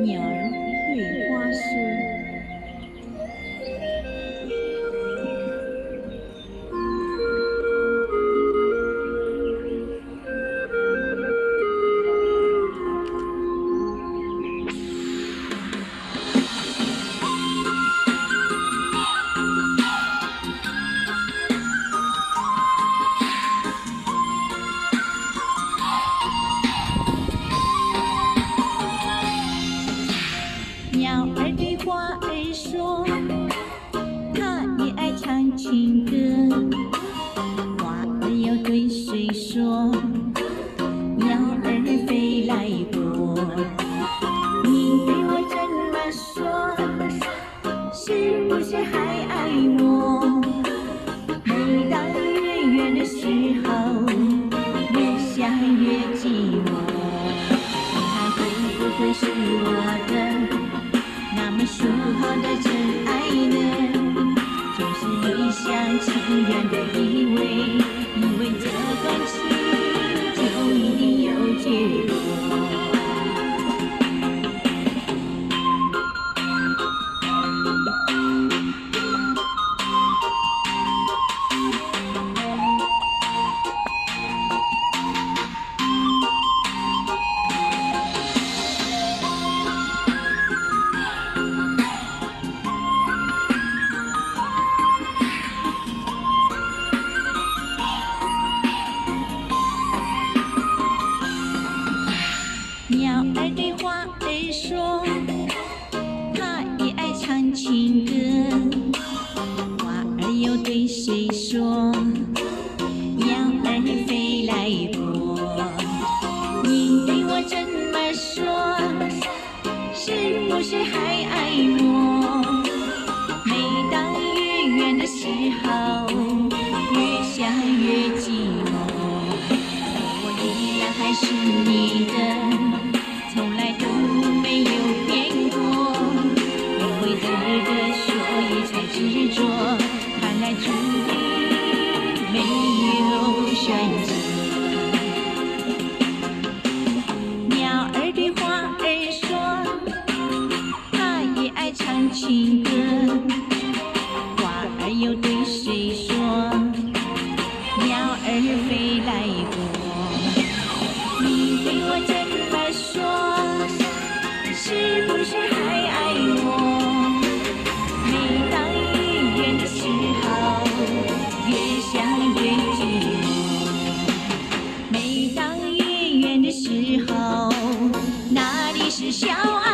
鸟儿对花说：鸟儿对花儿说，它也爱唱情歌。花儿又对谁说，鸟儿飞来过。你对我这么说，是不是还爱我？每当月圆的时候，越想越寂寞。你还会不会是我的那么说好的真爱呢？就是一厢情愿的以为这段情就一定有结果。鸟儿对花儿说，它也爱唱情歌。花儿又对谁说，鸟儿飞来过。你对我这么说，是不是还爱我？每当月圆的时候，越想越寂寞。我依然还是你的，从来都没有变过。因为这个，所以才执着，看来注定没有选择。鸟儿对花儿说，它也爱唱情歌。花儿又对谁说，鸟儿飞来过。你对我这么说，是不是还爱我？每当月圆的时候，越想越寂寞。每当月圆的时候，哪里是小爱？